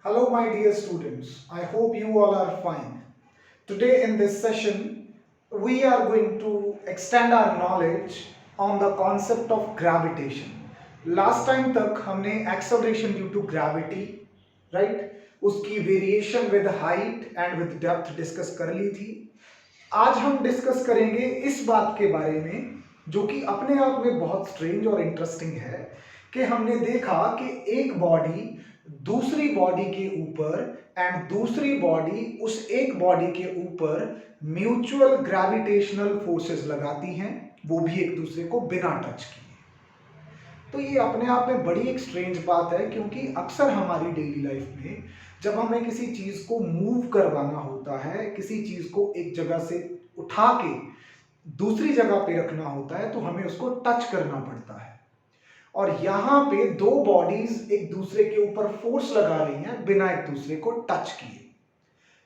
Hello, my dear students. I hope you all are fine. Today, in this session, we are going to extend our knowledge on the concept of gravitation. Last time तक हमने acceleration due to gravity, right? उसकी variation with height and with depth discuss कर ली थी. आज हम discuss करेंगे इस बात के बारे में जो कि अपने आप में बहुत स्ट्रेंज और इंटरेस्टिंग है कि हमने देखा कि एक बॉडी दूसरी बॉडी के ऊपर एंड दूसरी बॉडी उस एक बॉडी के ऊपर म्यूचुअल ग्रेविटेशनल फोर्सेस लगाती हैं, वो भी एक दूसरे को बिना टच किए. तो ये अपने आप में बड़ी एक स्ट्रेंज बात है क्योंकि अक्सर हमारी डेली लाइफ में जब हमें किसी चीज को मूव करवाना होता है, किसी चीज को एक जगह से उठा के दूसरी जगह पे रखना होता है, तो हमें उसको टच करना पड़ता है. और यहां पे दो बॉडीज एक दूसरे के ऊपर फोर्स लगा रही हैं बिना एक दूसरे को टच किए.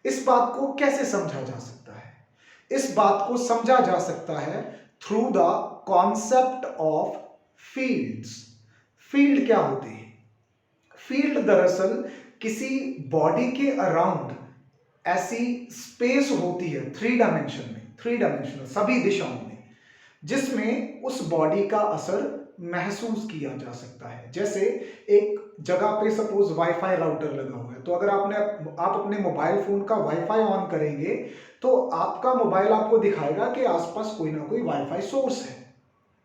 इस बात को कैसे समझा जा सकता है? इस बात को समझा जा सकता है through the concept of fields. Field क्या होते हैं? फील्ड दरअसल किसी बॉडी के अराउंड ऐसी स्पेस होती है थ्री डायमेंशनल सभी दिशाओं में, जिसमें उस बॉडी का असर महसूस किया जा सकता है. जैसे एक जगह पे सपोज वाईफाई राउटर लगा हुआ है, तो अगर आप अपने मोबाइल फोन का वाईफाई ऑन करेंगे तो आपका मोबाइल आपको दिखाएगा कि आसपास कोई ना कोई वाईफाई सोर्स है,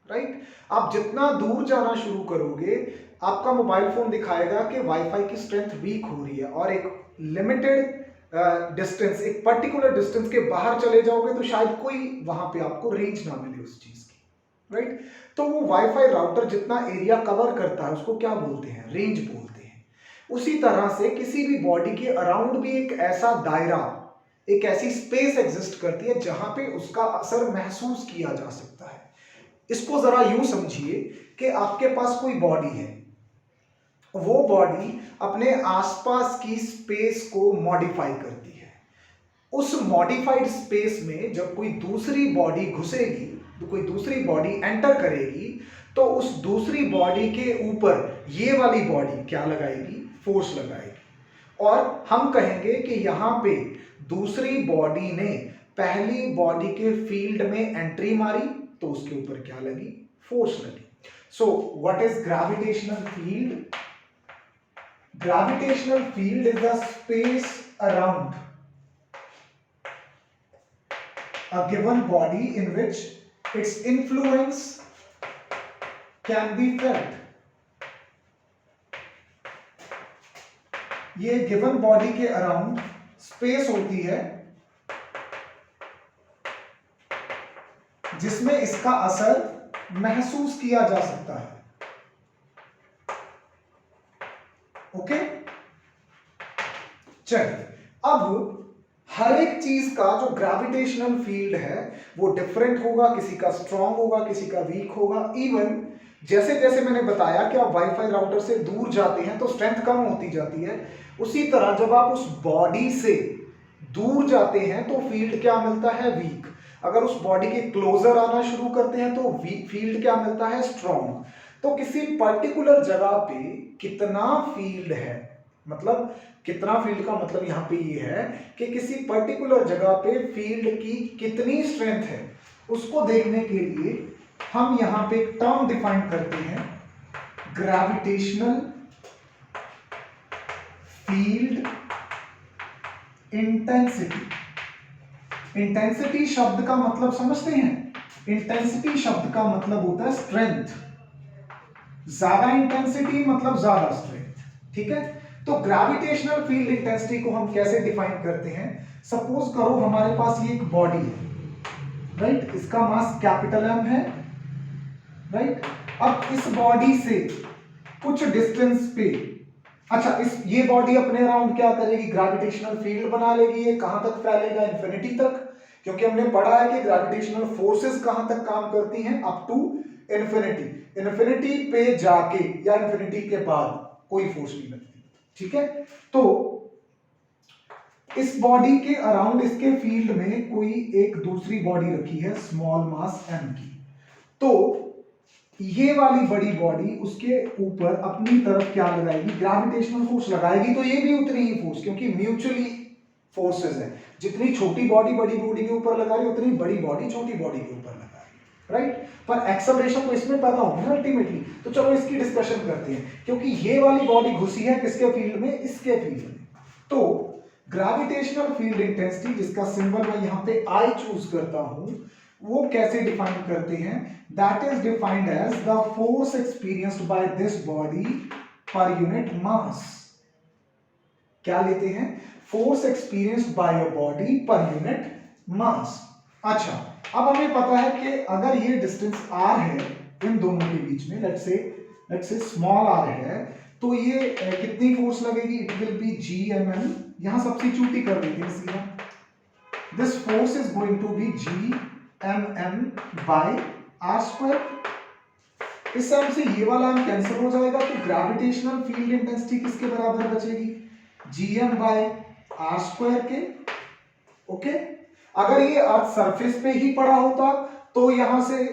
राइट? आप जितना दूर जाना शुरू करोगे आपका मोबाइल फोन दिखाएगा कि वाईफाई की स्ट्रेंथ वीक हो रही है, और एक लिमिटेड डिस्टेंस, एक पर्टिकुलर डिस्टेंस के बाहर चले जाओगे तो शायद कोई वहां पे आपको रेंज ना मिले उस चीज की, राइट? तो वो वाईफाई राउटर जितना एरिया कवर करता है उसको क्या बोलते हैं? रेंज बोलते हैं. उसी तरह से किसी भी बॉडी के अराउंड भी एक ऐसा दायरा, एक ऐसी स्पेस एग्जिस्ट करती है जहां पे उसका असर महसूस किया जा सकता है. इसको जरा यूं समझिए कि आपके पास कोई बॉडी है, वो बॉडी अपने आसपास की स्पेस को मॉडिफाई करती है. उस मॉडिफाइड स्पेस में जब कोई दूसरी बॉडी घुसेगी, तो कोई दूसरी बॉडी एंटर करेगी, तो उस दूसरी बॉडी के ऊपर ये वाली बॉडी क्या लगाएगी? फोर्स लगाएगी. और हम कहेंगे कि यहां पे दूसरी बॉडी ने पहली बॉडी के फील्ड में एंट्री मारी, तो उसके ऊपर क्या लगी? फोर्स लगी. So what is gravitational field? Gravitational field is the space around a given body in which its influence can be felt. ये given body के अराउंड स्पेस होती है जिसमें इसका असर महसूस किया जा सकता है. ओके, चलिए अब हर एक चीज का जो ग्रेविटेशनल फील्ड है वो डिफरेंट होगा, किसी का स्ट्रांग होगा, किसी का वीक होगा. इवन जैसे जैसे मैंने बताया कि आप वाईफाई राउटर से दूर जाते हैं तो स्ट्रेंथ कम होती जाती है, उसी तरह जब आप उस बॉडी से दूर जाते हैं तो फील्ड क्या मिलता है? वीक. अगर उस बॉडी के क्लोजर आना शुरू करते हैं तो फील्ड क्या मिलता है? स्ट्रांग. तो किसी पर्टिकुलर जगह पे कितना फील्ड है, मतलब कितना फील्ड का मतलब यहां पे ये है कि किसी पर्टिकुलर जगह पे फील्ड की कितनी स्ट्रेंथ है, उसको देखने के लिए हम यहां पे एक टर्म डिफाइन करते हैं, ग्रेविटेशनल फील्ड इंटेंसिटी. इंटेंसिटी शब्द का मतलब समझते हैं? इंटेंसिटी शब्द का मतलब होता है स्ट्रेंथ. ज्यादा इंटेंसिटी मतलब ज्यादा स्ट्रेंथ, ठीक है? तो ग्रेविटेशनल फील्ड इंटेंसिटी को हम कैसे डिफाइन करते हैं? सपोज करो हमारे पास ये एक बॉडी है, राइट? इसका मास कैपिटल एम है, राइट? अब इस बॉडी से कुछ डिस्टेंस पे, अच्छा, ये बॉडी अपने अराउंड क्या करेगी? ग्रेविटेशनल फील्ड बना लेगी. ये कहां तक फैलेगा? इंफिनिटी तक, क्योंकि हमने पढ़ा है कि ग्रेविटेशनल फोर्सेस कहां तक काम करती हैं? Up to infinity. इंफिनिटी पे जाके या इंफिनिटी के बाद कोई फोर्स नहीं लगती, ठीक है? तो इस बॉडी के अराउंड इसके फील्ड में कोई एक दूसरी बॉडी रखी है स्मॉल मास m की. तो ये वाली बड़ी बॉडी उसके ऊपर अपनी तरफ क्या लगाएगी, ग्रेविटेशनल फोर्स लगाएगी, तो ये भी उतनी ही फोर्स, क्योंकि म्यूचुअली फोर्सेस है, जितनी छोटी बॉडी बड़ी बॉडी के ऊपर लगा रही है उतनी बड़ी बॉडी छोटी बॉडी के ऊपर लगा रही है, राइट। पर एक्सेलरेशन तो इसमें पैदा होगी ना अल्टीमेटली। तो चलो इसकी डिस्कशन करते हैं, क्योंकि ये वाली बॉडी घुसी है किसके फील्ड में, इसके फील्ड में। तो ग्रेविटेशनल फील्ड इंटेंसिटी, जिसका सिंबल मैं यहाँ पे आई चूज करता हूं, वो कैसे डिफाइन करते हैं, that is defined as the force experienced by this body per unit mass. क्या लेते हैं, force experienced by a body per unit mass. अच्छा, अब हमें पता है कि अगर ये डिस्टेंस r है इन दोनों के बीच में, लेट्स से स्मॉल r है, तो ये कितनी फोर्स लगेगी, इट विल बी GMM। यहां सब्स्टिट्यूट ही कर देते हैं सीधा, this force is going to be GMM by r square. इस तरह से ये वाला हम कैंसिल हो जाएगा, तो ग्रेविटेशनल फील्ड इंटेंसिटी किसके बराबर बचेगी, GM बाय r स्क्वायर के। ओके, अगर ये अर्थ सरफेस पे ही पड़ा होता तो यहां से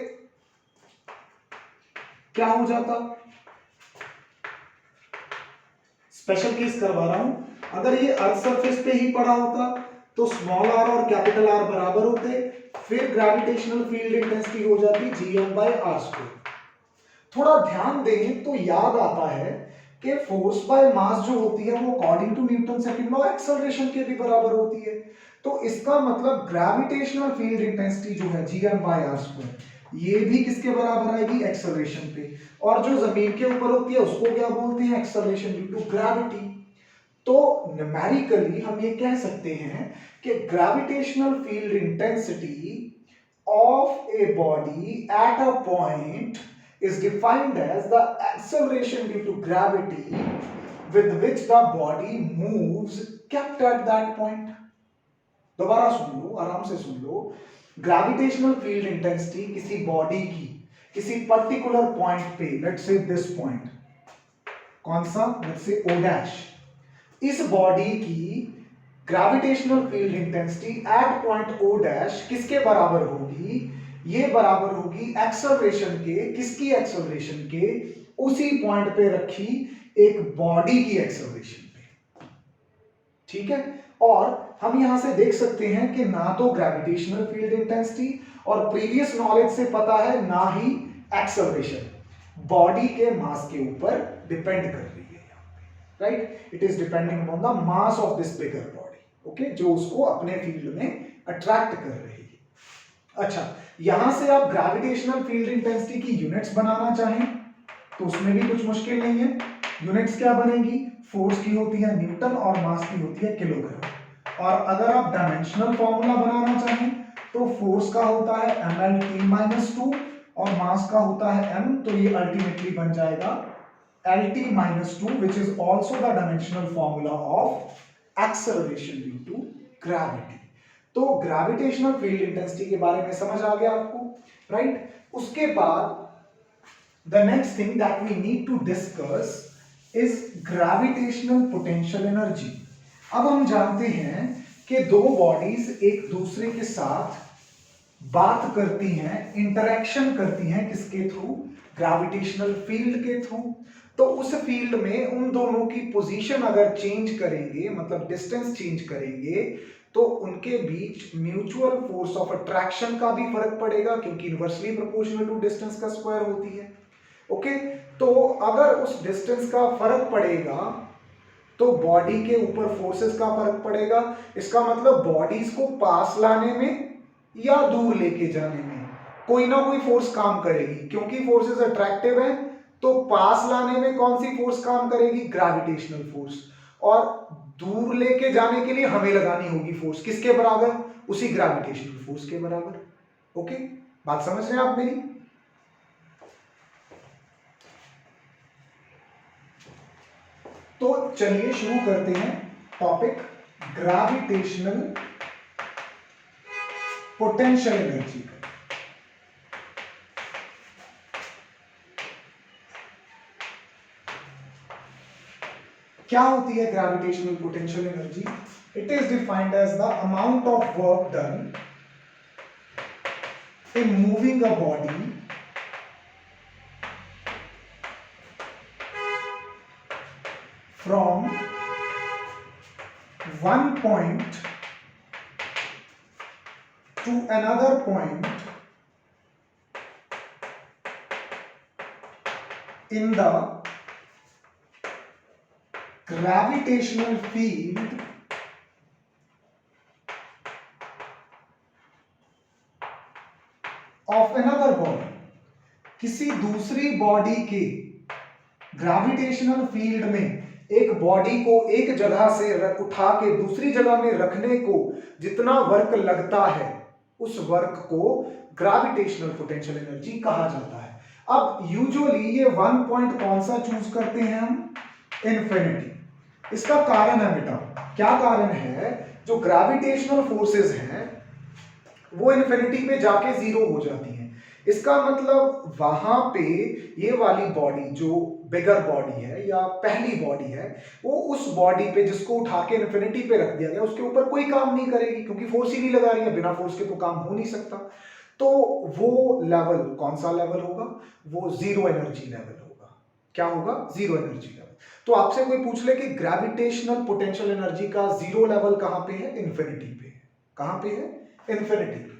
क्या हो जाता, स्पेशल केस करवा रहा हूं, अगर ये अर्थ सरफेस पे ही पड़ा होता तो स्मॉल r और कैपिटल R बराबर होते, फिर ग्रेविटेशनल फील्ड इंटेंसिटी हो जाती GM बाय r स्क्वायर। थोड़ा ध्यान दें तो याद आता है कि फोर्स बाय मास जो होती है वो according to Newton second law acceleration के भी बराबर होती है। तो इसका मतलब ग्रेविटेशनल फील्ड इंटेंसिटी जो है GM बाय r स्क्वायर, ये भी किसके बराबर आएगी, एक्सेलरेशन पे। और जो जमीन के ऊपर होती है उसको क्या बोलते हैं, एक्सेलरेशन ड्यू टू ग्रेविटी। तो न्यूमेरिकली हम ये कह सकते हैं कि gravitational field intensity of a body at a point is defined as the acceleration due to gravity with which the body moves kept at that point। दोबारा सुन लो, आराम से सुन लो। ग्रेविटेशनल फील्ड इंटेंसिटी किसी बॉडी की किसी पर्टिकुलर पॉइंट पे, let's say this point, कौन सा, let's say O dash, इस बॉडी की gravitational field intensity at point O dash किसके बराबर होगी, ये बराबर होगी एक्सेलरेशन के, किसकी एक्सेलरेशन के, उसी पॉइंट पे रखी एक बॉडी की एक्सेलरेशन पे। ठीक है, और हम यहां से देख सकते हैं कि ना तो ग्रेविटेशनल फील्ड इंटेंसिटी और प्रीवियस नॉलेज से पता है ना ही एक्सेलरेशन बॉडी के मास के ऊपर डिपेंड कर रही है, right. It is depending on the mass of this bigger body, okay, जो उसको अपने फील्ड में अट्रैक्ट कर रही है। अच्छा, यहां से आप ग्रेविटेशनल फील्ड इंटेंसिटी की यूनिट्स बनाना चाहें तो उसमें भी कुछ मुश्किल नहीं है। यूनिट्स क्या बनेगी, फोर्स की होती है न्यूटन और मास की होती है किलोग्राम। और अगर आप डायमेंशनल फॉर्मूला बनाना चाहें तो फोर्स का होता है mlt-2 और मास का होता है m, तो ये अल्टीमेटली बन जाएगा lt-2 which is also the dimensional formula of acceleration due to gravity। तो ग्रेविटेशनल फील्ड इंटेंसिटी के बारे में समझ आ गया आपको, राइट। उसके बाद the next thing that we need to discuss is gravitational potential energy. अब हम जानते हैं कि दो बॉडीज एक दूसरे के साथ बात करती हैं, इंटरेक्शन करती हैं, किसके थ्रू, ग्रेविटेशनल फील्ड के थ्रू। तो उस फील्ड में उन दोनों की पोजीशन अगर चेंज करेंगे, मतलब डिस्टेंस चेंज करेंगे, तो उनके बीच म्यूचुअल फोर्स ऑफ अट्रैक्शन का भी फर्क पड़ेगा, क्योंकि इनवर्सली प्रोपोर्शनल टू डिस्टेंस का स्क्वायर होती है। ओके, तो अगर उस डिस्टेंस का फर्क पड़ेगा तो बॉडी के ऊपर फोर्सेस का फर्क पड़ेगा। इसका मतलब बॉडीज को पास लाने में या दूर लेके जाने में कोई ना कोई फोर्स काम करेगी, क्योंकि फोर्सेस अट्रैक्टिव है। तो पास लाने में कौन सी फोर्स काम करेगी, ग्रेविटेशनल फोर्स। और दूर लेके जाने के लिए हमें लगानी होगी फोर्स, किसके बराबर, उसी ग्रेविटेशनल फोर्स के बराबर। ओके, बात समझ रहे हैं आप मेरी। तो चलिए शुरू करते हैं टॉपिक ग्रेविटेशनल पोटेंशियल एनर्जी का। क्या होती है gravitational potential energy? It is defined as the amount of work done in moving a body from one point to another point in the gravitational field of another body, किसी दूसरी body के gravitational field में एक body को एक जगह से उठा के दूसरी जगह में रखने को जितना वर्क लगता है उस वर्क को ग्रेविटेशनल पोटेंशियल एनर्जी कहा जाता है। अब यूजुअली ये वन पॉइंट कौन सा चूज करते हैं हम? इन्फिनिटी। इसका कारण है बेटा, क्या कारण है? जो ग्रेविटेशनल फोर्सेस हैं वो इन्फिनिटी पे जाके जीरो हो जाती हैं। इसका मतलब वहां पे ये वाली बॉडी जो बिगर बॉडी है या पहली बॉडी है वो उस बॉडी पे जिसको उठा के इन्फिनिटी पे रख दिया गया उसके ऊपर कोई काम नहीं करेगी, क्योंकि फोर्स ही नहीं लगा रही है, बिना फोर्स के तो काम हो नहीं सकता। तो वो लेवल कौन सा लेवल होगा? वो जीरो एनर्जी लेवल होगा। क्या होगा? Zero energy level. तो आपसे कोई पूछ ले कि ग्रेविटेशनल पोटेंशियल एनर्जी का जीरो लेवल कहां पे है? इन्फिनिटी पे। कहां पे है? इन्फिनिटी।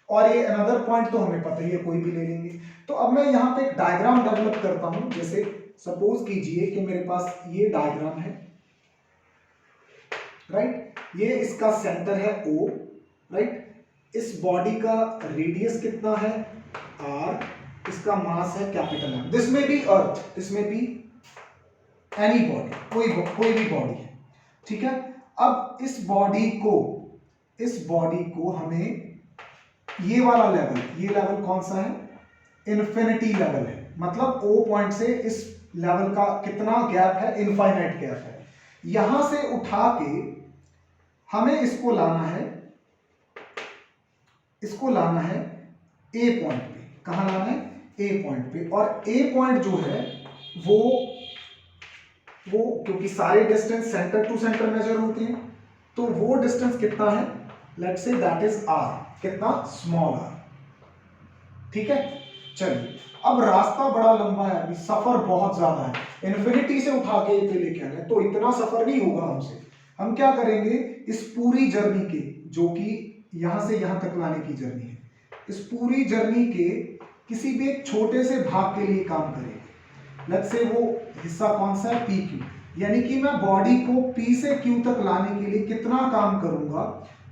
और ये अनदर पॉइंट तो हमें पता ही है, कोई भी ले लेंगे। तो अब मैं यहाँ पे एक डायग्राम डेवलप करता हूं। जैसे सपोज कीजिए कि मेरे पास ये डायग्राम है, राइट? ये इसका सेंटर है O, राइट? इस बॉडी का रेडियस कितना है? R, इसका मास है कैपिटल M। दिस में भी अर्थ, दिस में भी एनी बॉडी, कोई भी बॉडी है, ठीक है? अब इस बॉडी को हमें ये वाला लेवल, ये लेवल कौन सा है? इन्फिनिटी लेवल है। मतलब O पॉइंट से इस लेवल का कितना गैप है? इनफाइनाइट गैप है। यहां से उठा के हमें इसको लाना है A पॉइंट पे। कहां लाना है? A पॉइंट पे। और A पॉइंट जो है वो क्योंकि सारे distance centre to centre measure होते हैं, तो वो डिस्टेंस कितना है? Let's say that is R। कितना? स्मॉल r, ठीक है? चलिए, अब रास्ता बड़ा लंबा है, अभी सफर बहुत ज्यादा है। इन्फिनिटी से उठा के पे लेके आना है तो इतना सफर नहीं होगा हमसे। हम क्या करेंगे? इस पूरी जर्नी के, जो कि यहां से यहां तक लाने की जर्नी है, इस पूरी जर्नी के किसी भी एक छोटे से भाग के लिए काम करेंगे। लेट्स से वो हिस्सा कौन सा है? PQ। यानी कि मैं बॉडी को P से Q तक लाने के लिए कितना काम करूंगा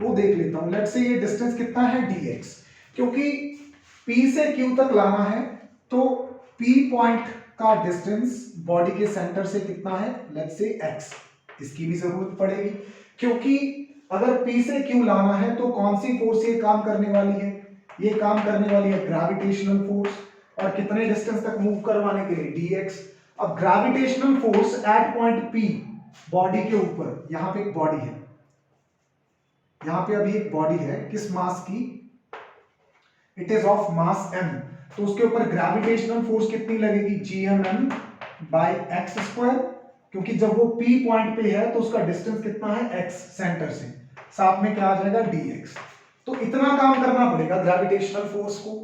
वो देख लेता हूं। लेट्स से ये डिस्टेंस कितना है? dx। क्योंकि P से Q तक लाना है तो P पॉइंट का डिस्टेंस बॉडी के सेंटर से कितना है? लेट्स से x। इसकी भी जरूरत पड़ेगी, क्योंकि अगर P से Q लाना है तो कौन सी फोर्स ये काम करने वाली है? ये काम करने वाली है ग्रेविटेशनल फोर्स। और कितने डिस्टेंस तक मूव करवाने के लिए? dx। अब gravitational force at point P body के ऊपर, यहां पे एक बॉडी है, यहां पे अभी एक बॉडी है, किस मास की? It is of mass m। तो उसके ऊपर ग्रेविटेशनल फोर्स कितनी लगेगी? gmm by x square. क्योंकि जब वो P पॉइंट पे है तो उसका डिस्टेंस कितना है? x सेंटर से। साथ में क्या आ जाएगा? dx। तो इतना काम करना पड़ेगा ग्रेविटेशनल फोर्स को।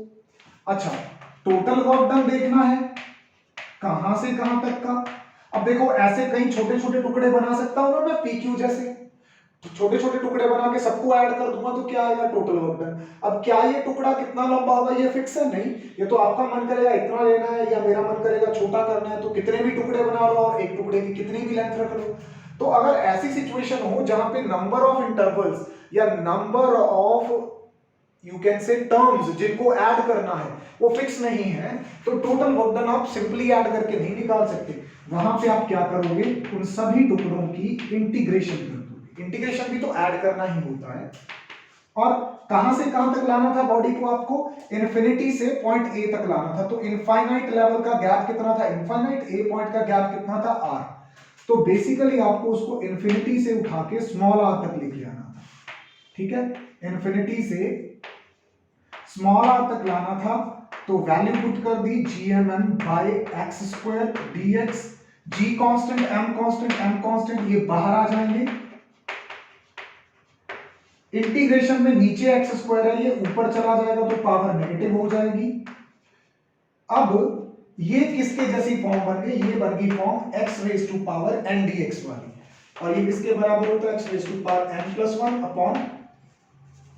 अच्छा, टोटल वर्क डन देखना है, कहां से कहां तक का। अब देखो, ऐसे कई छोटे छोटे टुकड़े बना सकता हूं ना मैं PQ जैसे, छोटे छोटे टुकड़े बना के सबको ऐड कर दूंगा तो क्या आएगा? Total work done. अब क्या ये टुकड़ा कितना लंबा होगा ये फिक्स है? नहीं, ये तो आपका मन करेगा इतना लेना है या मेरा मन करेगा छोटा करना है, तो कितने भी टुकड़े बना लो और एक टुकड़े की कितनी भी लेंथ रख लो। तो अगर ऐसी सिचुएशन हो जहां पे नंबर ऑफ इंटरवल्स या number of you can say terms जिनको ऐड करना है वो फिक्स नहीं है, तो टोटल वर्क डन आप सिंपली ऐड करके नहीं निकाल सकते। वहां पे आप क्या करोगे? उन सभी टुकड़ों की इंटीग्रेशन कर दोगे। इंटीग्रेशन भी तो ऐड करना ही होता है। और कहां से कहां तक लाना था बॉडी को? आपको इन्फिनिटी से पॉइंट A तक लाना था। तो इनफाइनाइट लेवल का गैप कितना था? इनफाइनाइट A पॉइंट का गैप कितना था? R। तो बेसिकली आपको उसको इन्फिनिटी से उठा के स्मॉल r तक लेके आना था, ठीक है? इन्फिनिटी से स्मॉल r तक लाना था, तो वैल्यू पुट कर दी gmn by x square dx। g constant, m constant, m constant, ये बाहर आ जाएंगे। इंटीग्रेशन में नीचे x स्क्वायर है, ये ऊपर चला जाएगा तो पावर नेगेटिव हो जाएगी। अब ये किसके जैसी फॉर्म बन गई, ये बन गई form x raise to power n dx वाली, और ये किसके बराबर होता है x raise to power n+1 upon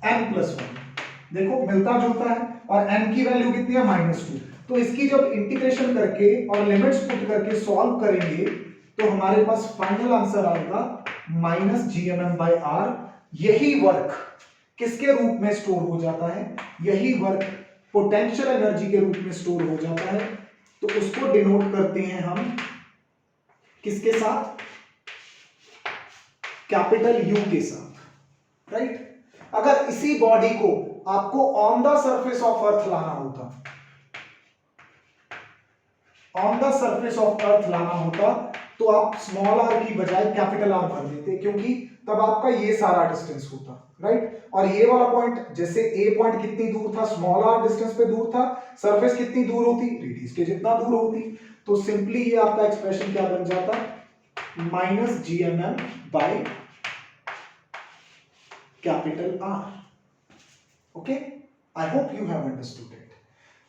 n+1। देखो मिलता जुलता है, और n की वैल्यू कितनी है -2। तो इसकी जब इंटीग्रेशन करके और लिमिट्स पुट करके सॉल्व करेंगे तो हमारे पास फाइनल आंसर आएगा -gmm/r। यही वर्क किसके रूप में स्टोर हो जाता है, यही वर्क पोटेंशियल एनर्जी के रूप में स्टोर हो जाता है। तो उसको डिनोट करते हैं हम किसके साथ, कैपिटल U के साथ, राइट। अगर इसी बॉडी को आपको on the surface of earth लाना होता, on the surface of earth लाना होता, तो आप स्मॉल r की बजाय कैपिटल R भर देते, क्योंकि तब आपका ये सारा डिस्टेंस होता, राइट। और ये वाला पॉइंट, जैसे ए पॉइंट कितनी दूर था, स्मॉल r डिस्टेंस पे दूर था, सरफेस कितनी दूर होती, रेडियस के जितना दूर होती। तो सिंपली ये आपका एक्सप्रेशन क्या बन जाता, -gmm/R। Okay, I hope you have understood it.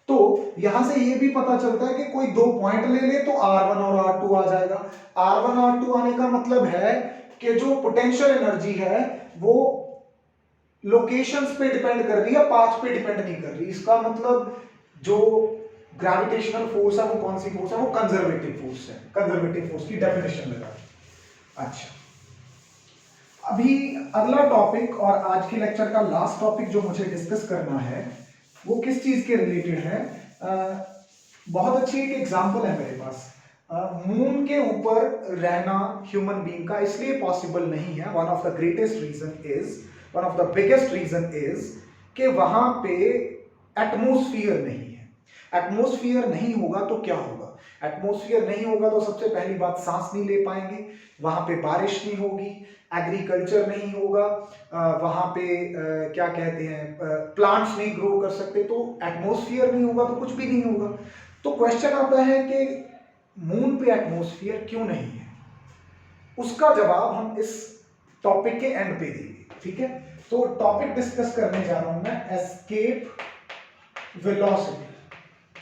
तो यहां से ये भी पता चलता है कि कोई दो पॉइंट ले ले तो R1 और R2 आ जाएगा। R1 R2 आने का मतलब है कि जो पोटेंशियल एनर्जी है वो लोकेशंस पे डिपेंड कर रही है, पाथ पे डिपेंड नहीं कर रही। इसका मतलब जो ग्रेविटेशनल फोर्स है वो कौन सी फोर्स है, वो कंजर्वेटिव फोर्स है। कंजर्वेटिव फोर्स की डेफिनेशन लगा। अच्छा, अभी अगला टॉपिक और आज के लेक्चर का लास्ट टॉपिक जो मुझे डिस्कस करना है वो किस चीज के रिलेटेड है। बहुत अच्छी एक एग्जांपल है मेरे पास। मून के ऊपर रहना ह्यूमन बीइंग का इसलिए पॉसिबल नहीं है, one of the greatest reason is, one of the biggest reason is कि वहां पे एटमॉस्फेयर नहीं है। एटमॉस्फेयर नहीं होगा तो क्या होगा, एटमॉस्फेयर नहीं होगा तो सबसे पहली बात सांस नहीं ले पाएंगे, वहां पे बारिश नहीं होगी, एग्रीकल्चर नहीं होगा, वहां पे क्या कहते हैं प्लांट्स नहीं ग्रो कर सकते। तो एटमॉस्फेयर नहीं होगा तो कुछ भी नहीं होगा। तो क्वेश्चन आता है कि मून पे एटमॉस्फेयर क्यों नहीं है, उसका जवाब हम इस टॉपिक के एंड पे देंगे, ठीक है। तो टॉपिक डिस्कस करने जा रहा हूं मैं, एस्केप वेलोसिटी।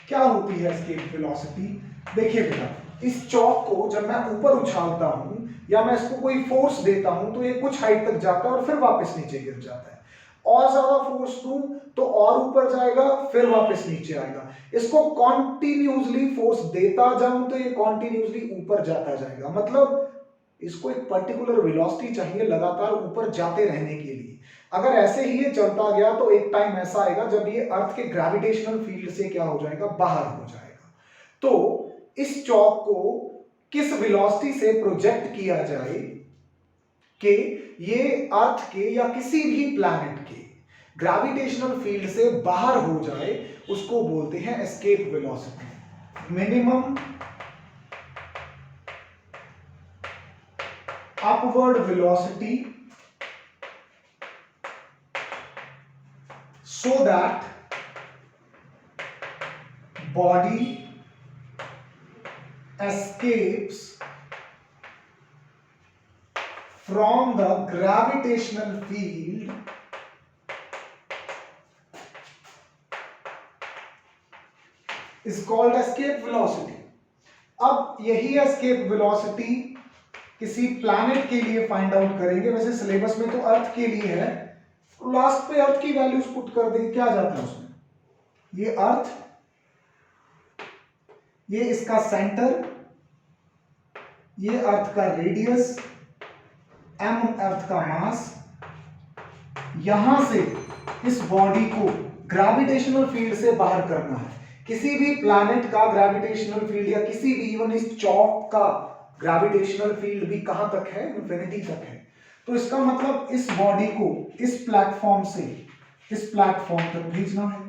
क्या होती है एस्केप वेलोसिटी? देखिए बेटा, इस चौक को जब मैं ऊपर उछालता हूं या मैं इसको कोई फोर्स देता हूं तो ये कुछ हाइट तक जाता है और फिर वापस नीचे गिर जाता है। और ज्यादा फोर्स दूं तो और ऊपर जाएगा, फिर वापस नीचे आएगा। इसको कॉन्टिन्यूसली फोर्स देता जाऊं तो ये कॉन्टिन्यूसली ऊपर जाता जाएगा। मतलब इसको एक पर्टिकुलर वेलोसिटी चाहिए लगातार ऊपर जाते रहने के लिए। अगर ऐसे ही ये चलता गया तो एक टाइम ऐसा आएगा जब ये अर्थ के ग्रेविटेशनल फील्ड से क्या हो जाएगा, बाहर हो जाएगा। तो इस चौक को किस वेलोसिटी से प्रोजेक्ट किया जाए कि ये अर्थ के या किसी भी प्लैनेट के ग्रेविटेशनल फील्ड से बाहर हो जाए, उसको बोलते हैं escape velocity. Minimum upward velocity so that body escapes from the gravitational field is called escape velocity। अब यही escape velocity किसी प्लैनेट के लिए फाइंड आउट करेंगे। वैसे सिलेबस में तो अर्थ के लिए है, लास्ट पे अर्थ की वैल्यूज पुट कर देंगे, क्या जाता है उसमें, ये अर्थ, ये इसका सेंटर, ये अर्थ का रेडियस, m अर्थ का मास। यहां से इस बॉडी को ग्रेविटेशनल फील्ड से बाहर करना है। किसी भी प्लैनेट का ग्रेविटेशनल फील्ड या किसी भी इवन इस चौक का ग्रेविटेशनल फील्ड भी कहां तक है, इंफिनिटी तक है। तो इसका मतलब इस बॉडी को इस प्लेटफॉर्म से इस प्लेटफॉर्म तक भेजना है,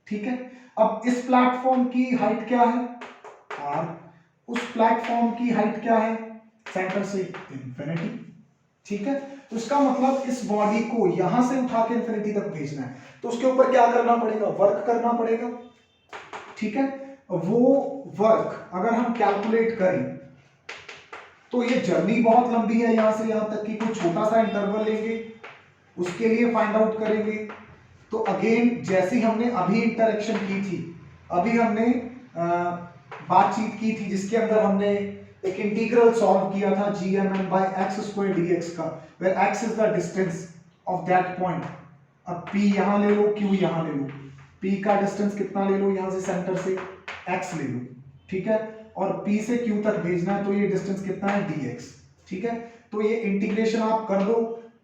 ठीक है। अब इस प्लेटफॉर्म की हाइट क्या है, r, उस प्लेटफॉर्म की हाइट क्या है, सेंटर से इंफिनिटी, ठीक है। तो इसका मतलब इस बॉडी को यहां से उठा के इंफिनिटी तक भेजना है, तो उसके ऊपर क्या करना पड़ेगा, वर्क करना पड़ेगा, ठीक है। वो वर्क अगर हम कैलकुलेट करें तो ये जर्नी बहुत लंबी है, यहां से यहां तक की। कोई छोटा सा इंटरवल लेंगे, उसके लिए फाइंड आउट करेंगे। तो अगेन जैसी हमने अभी इंटरेक्शन की थी, अभी हमने बातचीत की थी, जिसके अंदर हमने एक इंटीग्रल सॉल्व किया था gmn by x square dx का, where x is the distance of that point। अब p यहां ले लो, q यहां ले लो, p का डिस्टेंस कितना ले लो, यहां से सेंटर से x ले लो, ठीक है, और p से q तक भेजना है, तो ये डिस्टेंस कितना है dx, ठीक है। तो ये इंटीग्रेशन आप कर दो,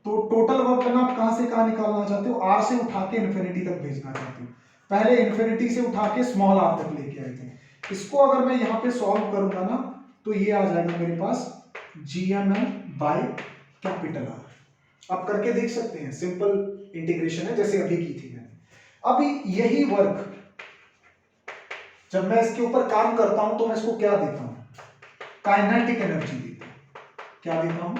तो टोटल वर्क करना आप कहां से कहां निकालना चाहते हो, r से उठा के इन्फिनिटी तक भेजना चाहते हो। पहले इन्फिनिटी से उठा के स्मॉल r तक लेके आए थे। इसको अगर मैं यहाँ पे सॉल्व करूंगा ना, तो ये आ जाएगा मेरे पास gmn बाय कैपिटल R। आप करके देख सकते हैं, सिंपल इंटीग्रेशन है जैसे अभी की थी मैंने। अभी यही वर्क जब मैं इसके ऊपर काम करता हूं तो मैं इसको क्या देता हूं, काइनेटिक एनर्जी देता हूं। क्या देता हूं,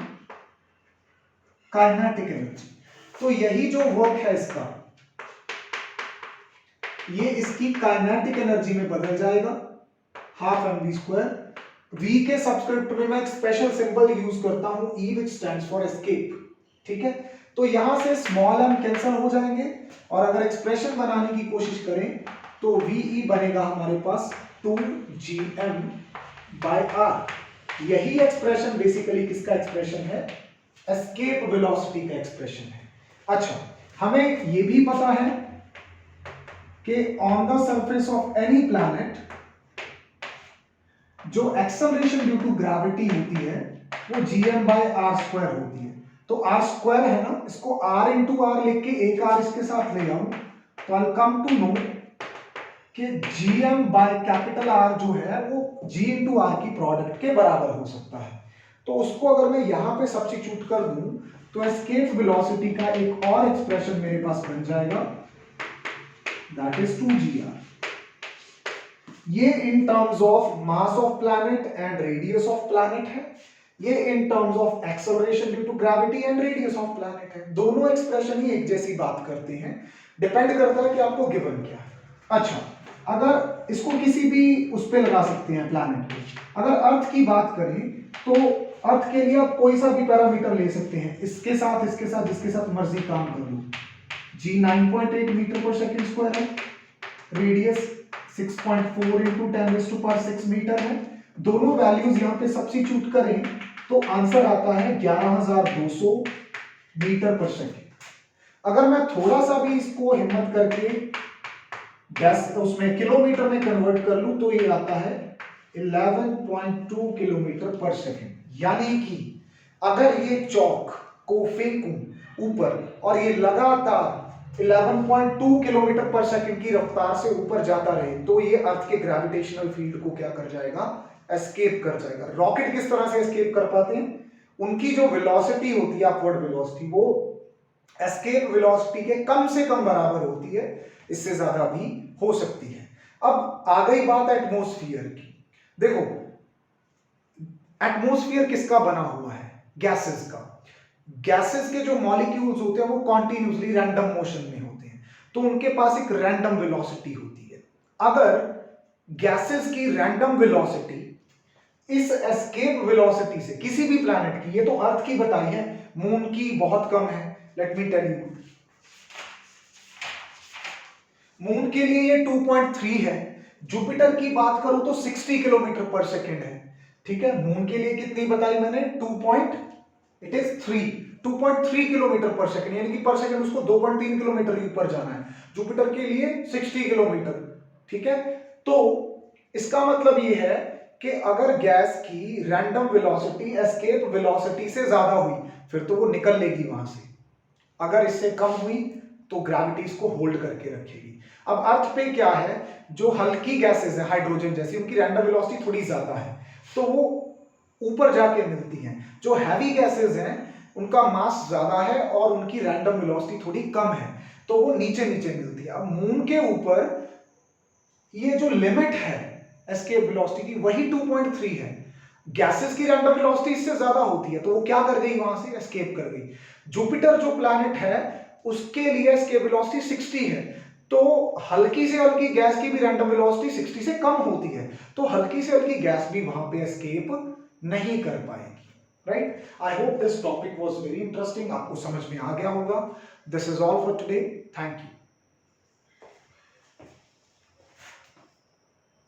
काइनेटिक एनर्जी। तो यही जो वर्क है इसका, ये इसकी काइनेटिक एनर्जी में बदल जाएगा, हाफ mv स्क्वायर। v के सब्सक्रिप्ट में मैं एक स्पेशल सिंबल यूज करता हूं, e which stands for escape, ठीक है। तो यहां से स्मॉल m कैंसिल हो जाएंगे, और अगर एक्सप्रेशन बनाने की कोशिश करें तो ve बनेगा हमारे पास 2gm बाय r। यही एक्सप्रेशन बेसिकली किसका एक्सप्रेशन है, एस्केप वेलोसिटी का एक्सप्रेशन है। अच्छा, हमें यह भी पता है कि on the surface of any planet जो एक्सेलरेशन ड्यू टू ग्रेविटी होती है वो gm बाय r स्क्वायर होती है। तो r स्क्वायर है ना, इसको r इंटू r लिख के एक r इसके साथ ले आऊं, तो आई कम टू नो कि gm बाय कैपिटल R जो है वो g इंटू r की प्रोडक्ट के बराबर हो सकता है। तो उसको अगर मैं यहां पे सब्स्टिट्यूट कर दूं तो एस्केप वेलोसिटी का एक और एक्सप्रेशन मेरे पास बन जाएगा, दैट इज 2gr। ये in terms of mass of planet and radius of planet है, ये in terms of acceleration due to gravity and radius of planet है। दोनों एक्सप्रेशन ही एक जैसी बात करते हैं, डिपेंड करता है कि आपको गिवन क्या है। अच्छा, अगर इसको किसी भी उस पे लगा सकते हैं प्लैनेट पे, अगर अर्थ की बात करें तो अर्थ के लिए आप कोई सा भी पैरामीटर ले सकते हैं, इसके साथ जिसके साथ मर्जी काम कर लो। g 9.8 मीटर पर सेकंड स्क्वायर है, रेडियस 6.4 इंटू 10⁻⁶ मीटर है। दोनों वैल्यूज यहां पे सब्स्टिट्यूट करें तो आंसर आता है 11,200 मीटर पर सेकंड। अगर मैं थोड़ा सा भी इसको हिम्मत करके गैस उसमें किलोमीटर में कन्वर्ट कर लूं तो ये आता है 11.2 किलोमीटर पर सेकंड। यानी कि अगर ये चौक को फेंकूं ऊपर और ये लगातार 11.2 किलोमीटर पर सेकंड की रफ्तार से ऊपर जाता रहे तो ये अर्थ के ग्रेविटेशनल फील्ड को क्या कर जाएगा, एस्केप कर जाएगा। रॉकेट किस तरह से एस्केप कर पाते हैं, उनकी जो वेलोसिटी होती है अपवर्ड वेलोसिटी, वो एस्केप वेलोसिटी के कम से कम बराबर होती है, इससे ज्यादा भी हो सकती है। अब आ गई बात एटमॉस्फेयर की। देखो, एटमॉस्फेयर किसका बना हुआ है, गैसेस का। गैसेस के जो मॉलिक्यूल्स होते हैं वो कॉन्टिन्यूसली रैंडम मोशन में होते हैं, तो उनके पास एक रैंडम वेलोसिटी होती है। अगर गैसेस की रैंडम वेलोसिटी इस एस्केप वेलोसिटी से किसी भी प्लैनेट की, ये तो अर्थ की बताई है, मून की बहुत कम है, let me tell you. Moon के लिए ये 2.3 है, जुपिटर की बात करूं तो 60 किलोमीटर पर सेकेंड है, ठीक है। मून के लिए कितनी बताई मैंने, 2.3 किलोमीटर पर सेकंड, यानी कि पर सेकंड उसको 2.3 किलोमीटर ऊपर जाना है। जुपिटर के लिए 60 किलोमीटर, ठीक है। तो इसका मतलब ये है कि अगर गैस की रैंडम वेलोसिटी एस्केप वेलोसिटी से ज्यादा हुई फिर तो वो निकल लेगी वहां से, अगर इससे कम हुई तो ग्रेविटी इसको होल्ड करके रखेगी। अब अर्थ पे क्या है, जो हल्की गैसेस है हाइड्रोजन जैसी, उनकी रैंडम वेलोसिटी थोड़ी ज्यादा है तो वो ऊपर जाके मिलती हैं। जो हैवी गैसेस हैं उनका मास ज्यादा है और उनकी रैंडम वेलोसिटी थोड़ी कम है तो वो नीचे नीचे मिलती है। अब मून के ऊपर ये जो लिमिट है एस्केप वेलोसिटी की वही 2.3 है, गैसेस की रैंडम वेलोसिटी इससे ज्यादा होती है तो वो क्या कर गई, वहां से एस्केप कर गई। जुपिटर जो प्लैनेट है उसके लिए एस्केप वेलोसिटी 60 है, तो हल्की से हल्की गैस की भी रैंडम वेलोसिटी 60 से कम होती है, तो हल्की से हल्की गैस भी वहां पे एस्केप नहीं कर पाएगी, right. I hope this topic was very interesting, आपको समझ में आ गया होगा। This is all for today, thank you.